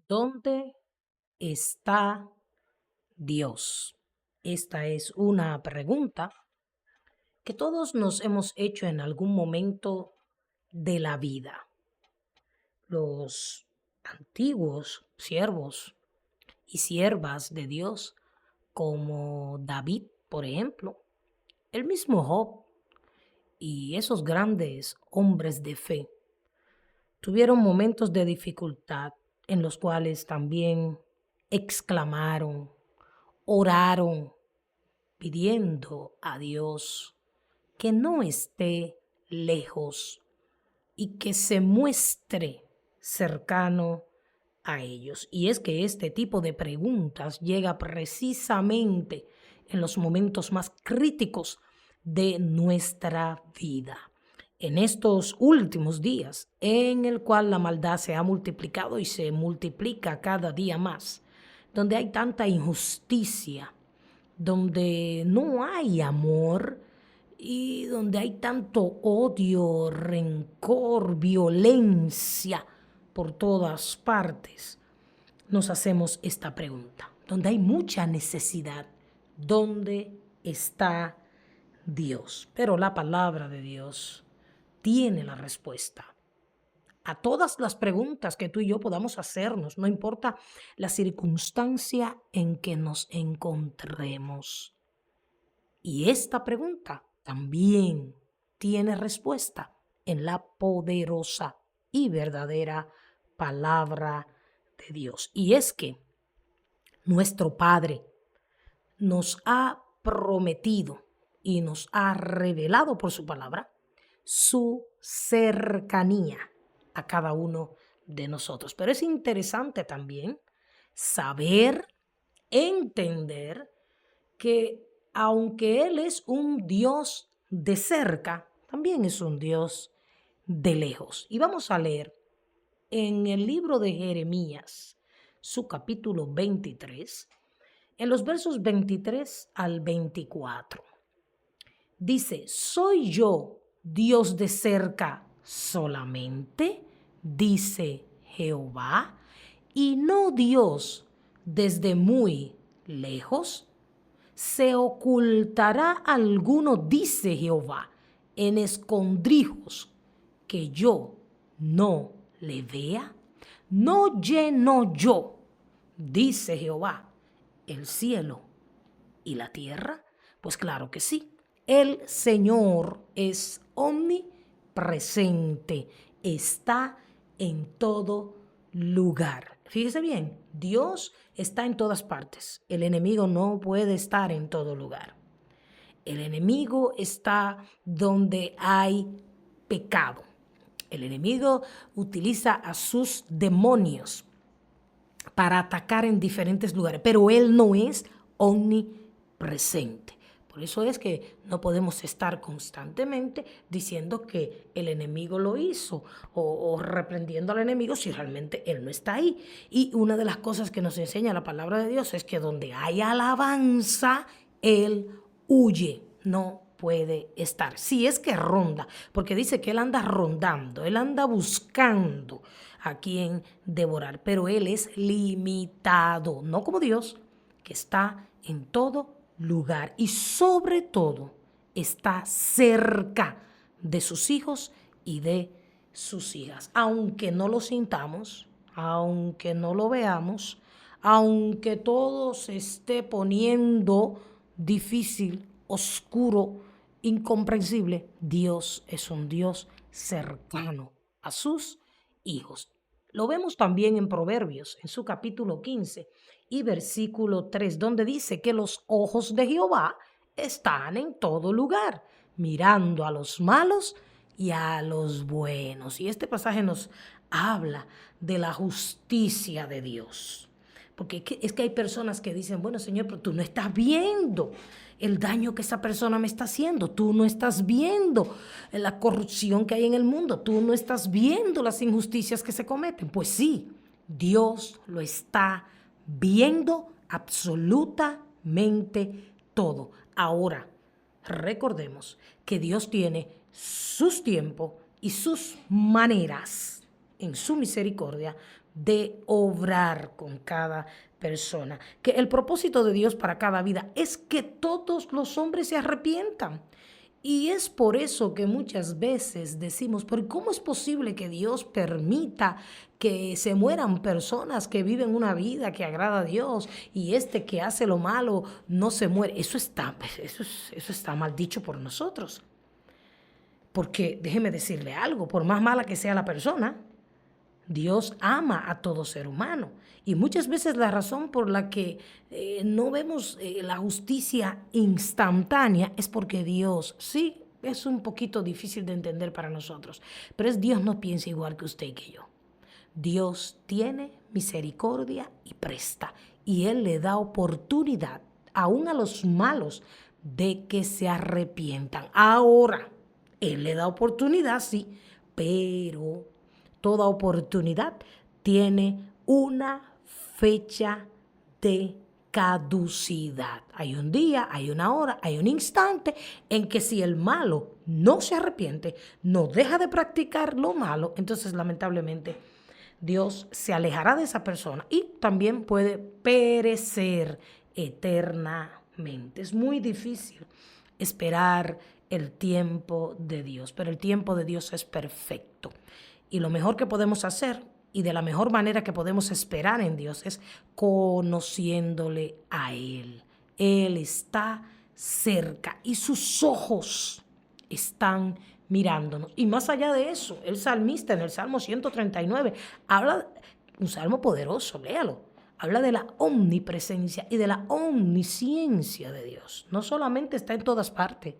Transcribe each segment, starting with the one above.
¿Dónde está Dios? Esta es una pregunta que todos nos hemos hecho en algún momento de la vida. Los antiguos siervos y siervas de Dios, como David, por ejemplo, el mismo Job y esos grandes hombres de fe, tuvieron momentos de dificultad en los cuales también exclamaron, oraron, pidiendo a Dios que no esté lejos y que se muestre cercano a ellos. Y es que este tipo de preguntas llega precisamente en los momentos más críticos de nuestra vida. En estos últimos días, en el cual la maldad se ha multiplicado y se multiplica cada día más, donde hay tanta injusticia, donde no hay amor y donde hay tanto odio, rencor, violencia por todas partes, nos hacemos esta pregunta. Donde hay mucha necesidad, ¿dónde está Dios? Pero la palabra de Dios tiene la respuesta a todas las preguntas que tú y yo podamos hacernos, no importa la circunstancia en que nos encontremos. Y esta pregunta también tiene respuesta en la poderosa y verdadera palabra de Dios. Y es que nuestro Padre nos ha prometido y nos ha revelado por su palabra su cercanía a cada uno de nosotros. Pero es interesante también saber, entender que aunque Él es un Dios de cerca, también es un Dios de lejos. Y vamos a leer en el libro de Jeremías, su capítulo 23, en los versos 23 al 24. Dice, ¿soy yo Dios de cerca solamente? Dice Jehová, y no Dios desde muy lejos. ¿Se ocultará alguno, dice Jehová, en escondrijos que yo no le vea? ¿No lleno yo, dice Jehová, el cielo y la tierra? Pues claro que sí. El Señor es omnipresente, está en todo lugar. Fíjese bien, Dios está en todas partes. El enemigo no puede estar en todo lugar. El enemigo está donde hay pecado. El enemigo utiliza a sus demonios para atacar en diferentes lugares, pero él no es omnipresente. Por eso es que no podemos estar constantemente diciendo que el enemigo lo hizo o reprendiendo al enemigo si realmente él no está ahí. Y una de las cosas que nos enseña la palabra de Dios es que donde hay alabanza, él huye, no puede estar. Si es que ronda, porque dice que él anda rondando, él anda buscando a quien devorar, pero él es limitado, no como Dios, que está en todo lugar y sobre todo está cerca de sus hijos y de sus hijas. Aunque no lo sintamos, aunque no lo veamos, aunque todo se esté poniendo difícil, oscuro, incomprensible, Dios es un Dios cercano a sus hijos. Lo vemos también en Proverbios, en su capítulo 15 y versículo 3, donde dice que los ojos de Jehová están en todo lugar, mirando a los malos y a los buenos. Y este pasaje nos habla de la justicia de Dios. Porque es que hay personas que dicen, bueno, Señor, pero tú no estás viendo el daño que esa persona me está haciendo. Tú no estás viendo la corrupción que hay en el mundo. Tú no estás viendo las injusticias que se cometen. Pues sí, Dios lo está viendo absolutamente todo. Ahora, recordemos que Dios tiene sus tiempos y sus maneras en su misericordia de obrar con cada persona. Que el propósito de Dios para cada vida es que todos los hombres se arrepientan. Y es por eso que muchas veces decimos, pero ¿cómo es posible que Dios permita que se mueran personas que viven una vida que agrada a Dios y este que hace lo malo no se muere? Eso está mal dicho por nosotros. Porque déjeme decirle algo, por más mala que sea la persona, Dios ama a todo ser humano. Y muchas veces la razón por la que no vemos la justicia instantánea es porque Dios, sí, es un poquito difícil de entender para nosotros, pero Dios no piensa igual que usted y que yo. Dios tiene misericordia y presta, y Él le da oportunidad, aún a los malos, de que se arrepientan. Ahora, Él le da oportunidad, sí, pero toda oportunidad tiene una fecha de caducidad. Hay un día, hay una hora, hay un instante en que si el malo no se arrepiente, no deja de practicar lo malo, entonces lamentablemente Dios se alejará de esa persona y también puede perecer eternamente. Es muy difícil esperar el tiempo de Dios, pero el tiempo de Dios es perfecto. Y lo mejor que podemos hacer y de la mejor manera que podemos esperar en Dios es conociéndole a Él. Él está cerca y sus ojos están mirándonos. Y más allá de eso, el salmista en el Salmo 139 habla, un salmo poderoso, léalo, habla de la omnipresencia y de la omnisciencia de Dios. No solamente está en todas partes,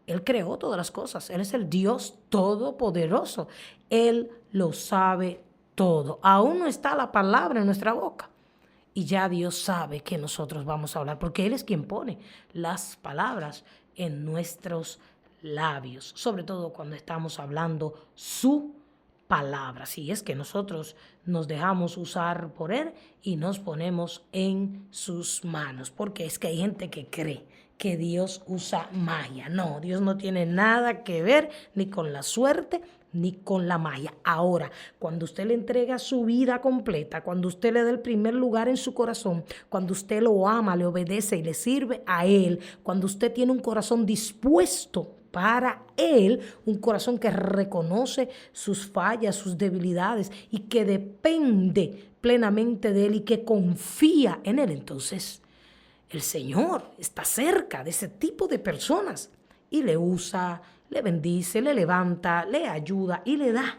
Él creó todas las cosas, Él es el Dios todopoderoso, Él lo sabe todo. Aún no está la palabra en nuestra boca y ya Dios sabe que nosotros vamos a hablar, porque Él es quien pone las palabras en nuestros labios, sobre todo cuando estamos hablando su palabra. Si es que nosotros nos dejamos usar por Él y nos ponemos en sus manos, porque es que hay gente que cree que Dios usa magia. No, Dios no tiene nada que ver ni con la suerte ni con la magia. Ahora, cuando usted le entrega su vida completa, cuando usted le da el primer lugar en su corazón, cuando usted lo ama, le obedece y le sirve a Él, cuando usted tiene un corazón dispuesto para Él, un corazón que reconoce sus fallas, sus debilidades y que depende plenamente de Él y que confía en Él, entonces el Señor está cerca de ese tipo de personas y le usa, le bendice, le levanta, le ayuda y le da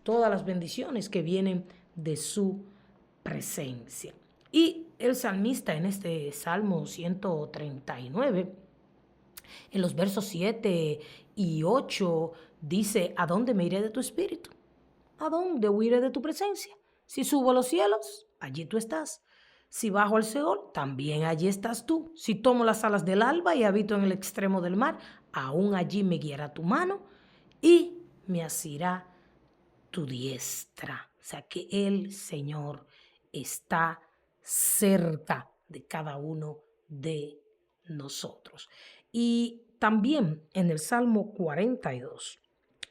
todas las bendiciones que vienen de su presencia. Y el salmista en este Salmo 139, en los versos 7 y 8, dice: ¿a dónde me iré de tu espíritu? ¿A dónde huiré de tu presencia? Si subo a los cielos, allí tú estás. Si bajo al Seol, también allí estás tú. Si tomo las alas del alba y habito en el extremo del mar, aún allí me guiará tu mano y me asirá tu diestra. O sea que el Señor está cerca de cada uno de nosotros. Y también en el Salmo 42,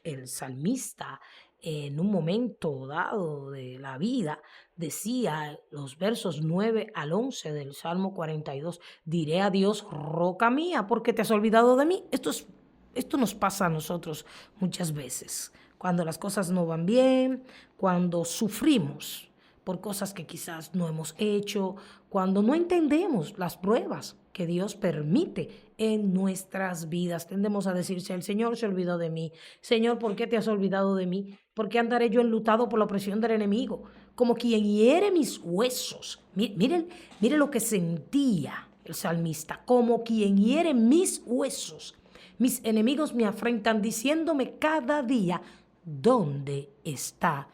el salmista en un momento dado de la vida decía, los versos 9 al 11 del Salmo 42, diré a Dios, roca mía, porque te has olvidado de mí. Esto nos pasa a nosotros muchas veces, cuando las cosas no van bien, cuando sufrimos por cosas que quizás no hemos hecho, cuando no entendemos las pruebas que Dios permite en nuestras vidas. Tendemos a decirse: el Señor se olvidó de mí. Señor, ¿por qué te has olvidado de mí? ¿Por qué andaré yo enlutado por la opresión del enemigo? Como quien hiere mis huesos. Miren lo que sentía el salmista. Como quien hiere mis huesos. Mis enemigos me afrentan diciéndome cada día: ¿dónde está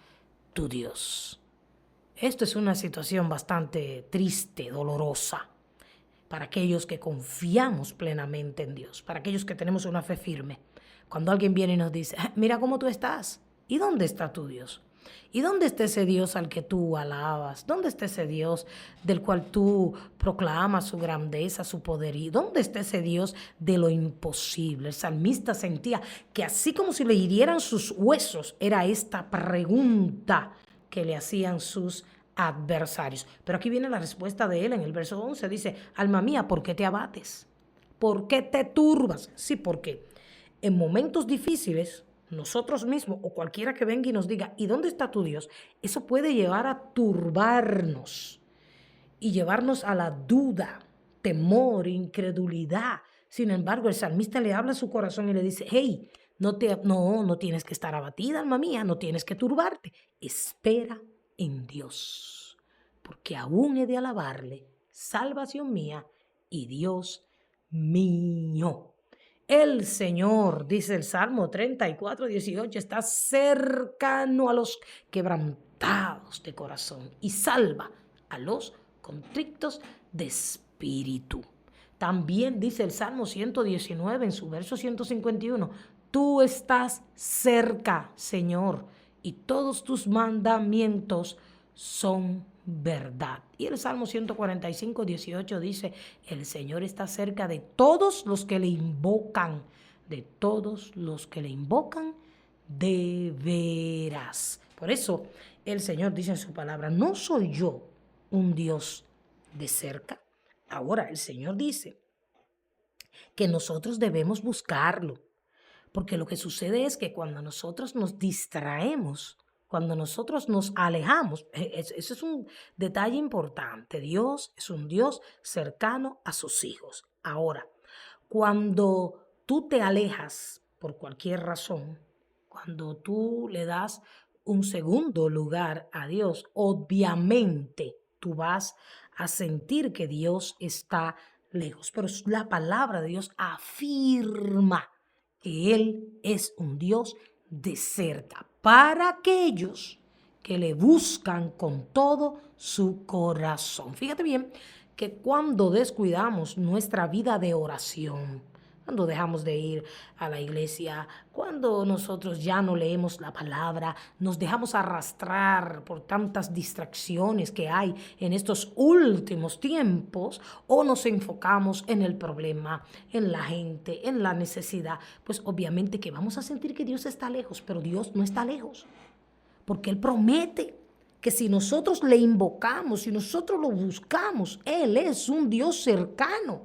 tu Dios? Esto es una situación bastante triste, dolorosa, para aquellos que confiamos plenamente en Dios, para aquellos que tenemos una fe firme. Cuando alguien viene y nos dice: mira cómo tú estás, ¿y dónde está tu Dios? ¿Y dónde está ese Dios al que tú alabas? ¿Dónde está ese Dios del cual tú proclamas su grandeza, su poder? ¿Y dónde está ese Dios de lo imposible? El salmista sentía que así como si le hirieran sus huesos, era esta pregunta que le hacían sus adversarios. Pero aquí viene la respuesta de él en el verso 11. Dice, alma mía, ¿por qué te abates? ¿Por qué te turbas? Sí, porque en momentos difíciles, nosotros mismos o cualquiera que venga y nos diga, ¿y dónde está tu Dios? Eso puede llevar a turbarnos y llevarnos a la duda, temor, incredulidad. Sin embargo, el salmista le habla a su corazón y le dice, hey, no tienes que estar abatida, alma mía, no tienes que turbarte. Espera en Dios, porque aún he de alabarle, salvación mía y Dios mío. El Señor, dice el Salmo 34:18, está cercano a los quebrantados de corazón y salva a los contrictos de espíritu. También dice el Salmo 119 en su verso 151, tú estás cerca, Señor, y todos tus mandamientos son verdad. Y el Salmo 145:18 dice, el Señor está cerca de todos los que le invocan, de todos los que le invocan de veras. Por eso el Señor dice en su palabra, no soy yo un Dios de cerca. Ahora el Señor dice que nosotros debemos buscarlo, porque lo que sucede es que cuando nosotros nos distraemos, cuando nosotros nos alejamos, eso es un detalle importante. Dios es un Dios cercano a sus hijos. Ahora, cuando tú te alejas por cualquier razón, cuando tú le das un segundo lugar a Dios, obviamente tú vas a sentir que Dios está lejos. Pero la palabra de Dios afirma que Él es un Dios de cerca para aquellos que le buscan con todo su corazón. Fíjate bien que cuando descuidamos nuestra vida de oración, cuando dejamos de ir a la iglesia, cuando nosotros ya no leemos la palabra, nos dejamos arrastrar por tantas distracciones que hay en estos últimos tiempos, o nos enfocamos en el problema, en la gente, en la necesidad, pues obviamente que vamos a sentir que Dios está lejos, pero Dios no está lejos, porque Él promete que si nosotros le invocamos, si nosotros lo buscamos, Él es un Dios cercano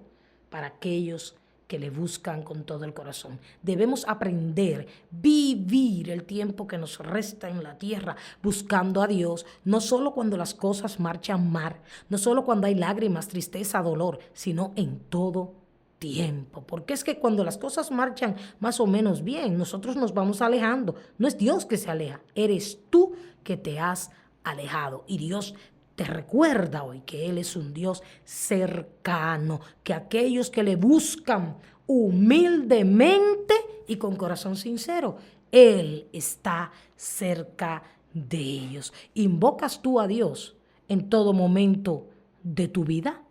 para aquellos que le buscan con todo el corazón. Debemos aprender, vivir el tiempo que nos resta en la tierra buscando a Dios, no solo cuando las cosas marchan mal, no solo cuando hay lágrimas, tristeza, dolor, sino en todo tiempo. Porque es que cuando las cosas marchan más o menos bien, nosotros nos vamos alejando. No es Dios que se aleja, eres tú que te has alejado. Y Dios te recuerda hoy que Él es un Dios cercano, que aquellos que le buscan humildemente y con corazón sincero, Él está cerca de ellos. ¿Invocas tú a Dios en todo momento de tu vida?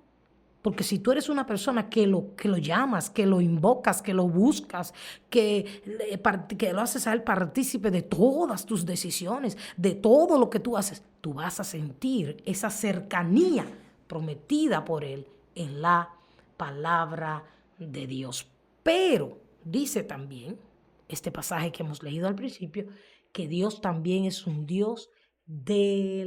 Porque si tú eres una persona que lo llamas, que lo invocas, que lo buscas, que lo haces a él partícipe de todas tus decisiones, de todo lo que tú haces, tú vas a sentir esa cercanía prometida por él en la palabra de Dios. Pero dice también este pasaje que hemos leído al principio, que Dios también es un Dios de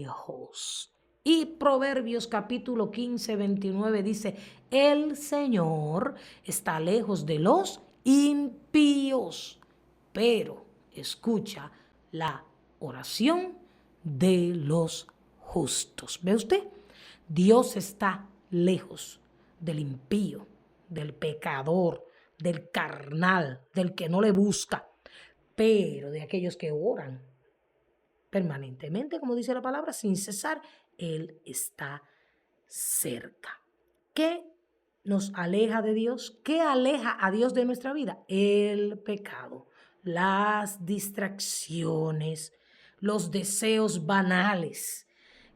lejos. Y Proverbios capítulo 15:29 dice, el Señor está lejos de los impíos, pero escucha la oración de los justos. ¿Ve usted? Dios está lejos del impío, del pecador, del carnal, del que no le busca, pero de aquellos que oran permanentemente, como dice la palabra, sin cesar, Él está cerca. ¿Qué nos aleja de Dios? ¿Qué aleja a Dios de nuestra vida? El pecado, las distracciones, los deseos banales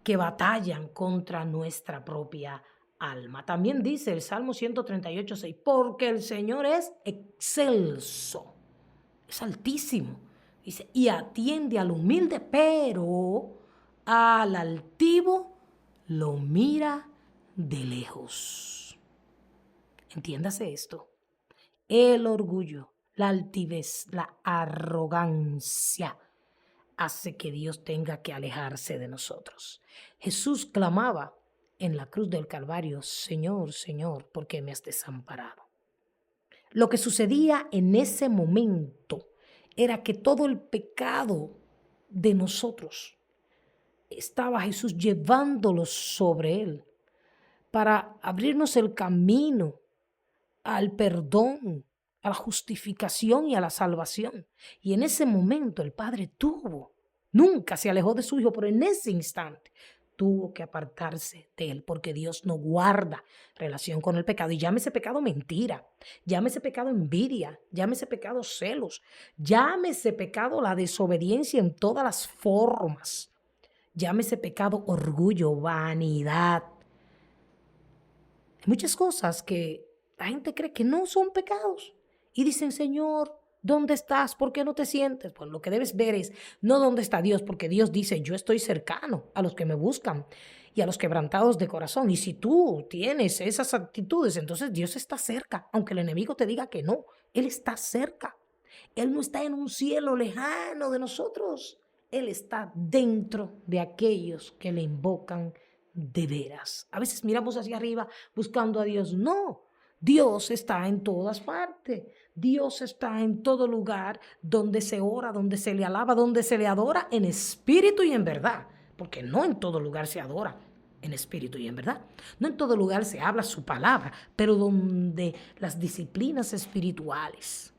que batallan contra nuestra propia alma. También dice el Salmo 138:6, porque el Señor es excelso, es altísimo. Dice, y atiende al humilde, pero al altivo lo mira de lejos. Entiéndase esto. El orgullo, la altivez, la arrogancia, hace que Dios tenga que alejarse de nosotros. Jesús clamaba en la cruz del Calvario: Señor, Señor, ¿por qué me has desamparado? Lo que sucedía en ese momento era que todo el pecado de nosotros estaba Jesús llevándolo sobre él para abrirnos el camino al perdón, a la justificación y a la salvación. Y en ese momento el Padre nunca se alejó de su Hijo, pero en ese instante tuvo que apartarse de él, porque Dios no guarda relación con el pecado. Y llámese pecado mentira, llámese pecado envidia, llámese pecado celos, llámese pecado la desobediencia en todas las formas, llámese pecado orgullo, vanidad. Hay muchas cosas que la gente cree que no son pecados y dicen: Señor, ¿dónde estás? ¿Por qué no te sientes? Pues lo que debes ver es no dónde está Dios, porque Dios dice: yo estoy cercano a los que me buscan y a los quebrantados de corazón. Y si tú tienes esas actitudes, entonces Dios está cerca, aunque el enemigo te diga que no, Él está cerca. Él no está en un cielo lejano de nosotros. Él está dentro de aquellos que le invocan de veras. A veces miramos hacia arriba buscando a Dios. No, Dios está en todas partes. Dios está en todo lugar donde se ora, donde se le alaba, donde se le adora en espíritu y en verdad. Porque no en todo lugar se adora en espíritu y en verdad. No en todo lugar se habla su palabra, pero donde las disciplinas espirituales,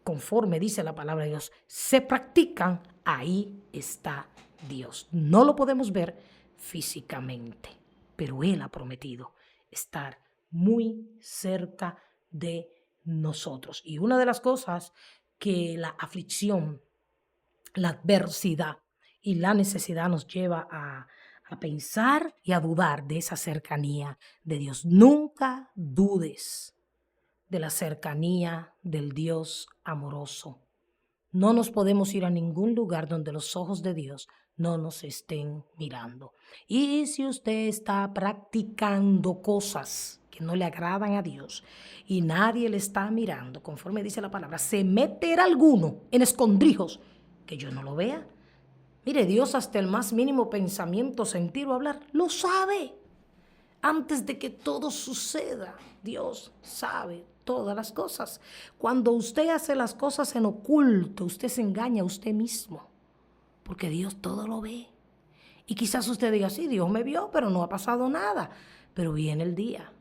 conforme dice la palabra de Dios, se practican, ahí está Dios. No lo podemos ver físicamente, pero Él ha prometido estar muy cerca de nosotros. Y una de las cosas que la aflicción, la adversidad y la necesidad nos lleva a pensar y a dudar de esa cercanía de Dios. Nunca dudes de la cercanía del Dios amoroso. No nos podemos ir a ningún lugar donde los ojos de Dios no nos estén mirando. Y si usted está practicando cosas que no le agradan a Dios y nadie le está mirando, conforme dice la palabra, se meterá alguno en escondrijos que yo no lo vea. Mire, Dios hasta el más mínimo pensamiento, sentir o hablar, lo sabe. Antes de que todo suceda, Dios sabe todas las cosas. Cuando usted hace las cosas en oculto, usted se engaña a usted mismo, porque Dios todo lo ve. Y quizás usted diga: sí, Dios me vio, pero no ha pasado nada. Pero viene el día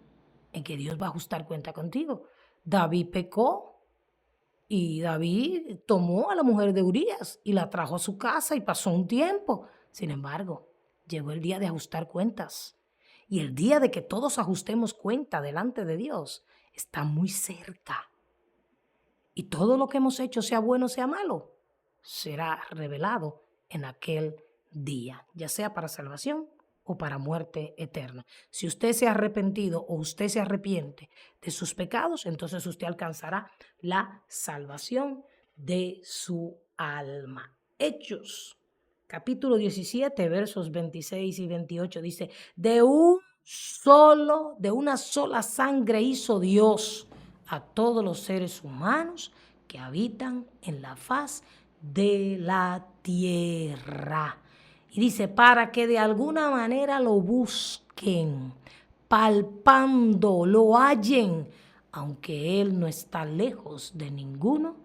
en que Dios va a ajustar cuenta contigo. David pecó y David tomó a la mujer de Urías y la trajo a su casa y pasó un tiempo. Sin embargo, llegó el día de ajustar cuentas. Y el día de que todos ajustemos cuenta delante de Dios está muy cerca. Y todo lo que hemos hecho, sea bueno o sea malo, será revelado en aquel día, ya sea para salvación o para muerte eterna. Si usted se ha arrepentido o usted se arrepiente de sus pecados, entonces usted alcanzará la salvación de su alma. Hechos capítulo 17, versos 26 y 28 dice: de una sola sangre hizo Dios a todos los seres humanos que habitan en la faz de la tierra. Y dice: para que de alguna manera lo busquen, palpando, lo hallen, aunque Él no está lejos de ninguno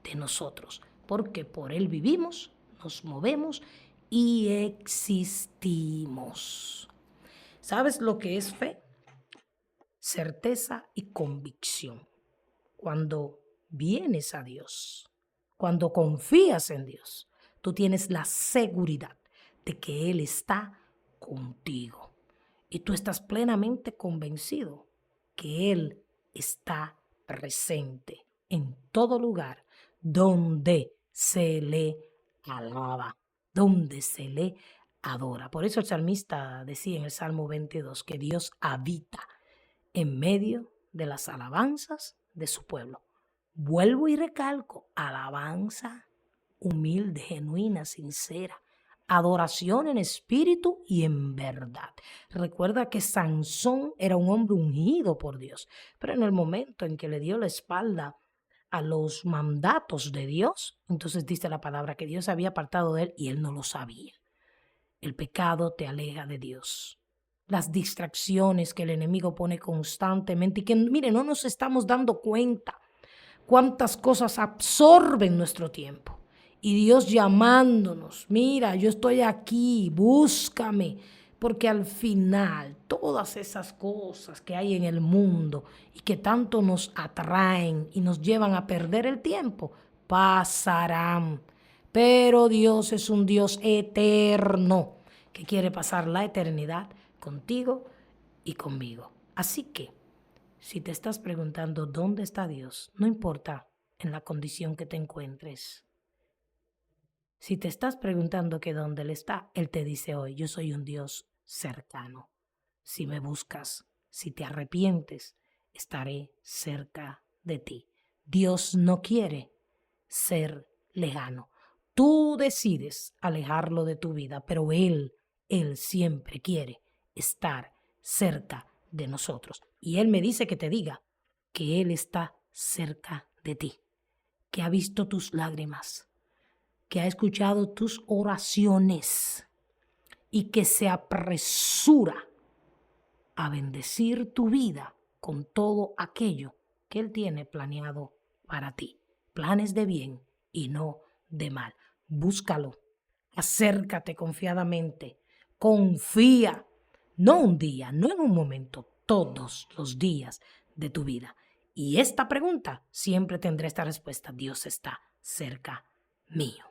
de nosotros, porque por Él vivimos, nos movemos y existimos. ¿Sabes lo que es fe? Certeza y convicción. Cuando vienes a Dios, cuando confías en Dios, tú tienes la seguridad de que Él está contigo. Y tú estás plenamente convencido que Él está presente en todo lugar donde se le alaba, donde se le adora. Por eso el salmista decía en el Salmo 22 que Dios habita en medio de las alabanzas de su pueblo. Vuelvo y recalco: alabanza humilde, genuina, sincera. Adoración en espíritu y en verdad. Recuerda que Sansón era un hombre ungido por Dios, pero en el momento en que le dio la espalda a los mandatos de Dios, entonces dice la palabra que Dios se había apartado de él y él no lo sabía. El pecado te aleja de Dios. Las distracciones que el enemigo pone constantemente y que, mire, no nos estamos dando cuenta cuántas cosas absorben nuestro tiempo. Y Dios llamándonos, mira, yo estoy aquí, búscame, porque al final todas esas cosas que hay en el mundo y que tanto nos atraen y nos llevan a perder el tiempo, pasarán. Pero Dios es un Dios eterno que quiere pasar la eternidad contigo y conmigo. Así que, si te estás preguntando dónde está Dios, no importa en la condición que te encuentres. Si te estás preguntando que dónde Él está, Él te dice hoy, yo soy un Dios cercano. Si me buscas, si te arrepientes, estaré cerca de ti. Dios no quiere ser lejano. Tú decides alejarlo de tu vida, pero Él siempre quiere estar cerca de nosotros. Y Él me dice que te diga que Él está cerca de ti, que ha visto tus lágrimas, que ha escuchado tus oraciones y que se apresura a bendecir tu vida con todo aquello que Él tiene planeado para ti. Planes de bien y no de mal. Búscalo, acércate confiadamente, confía, no un día, no en un momento, todos los días de tu vida. Y esta pregunta siempre tendrá esta respuesta: Dios está cerca mío.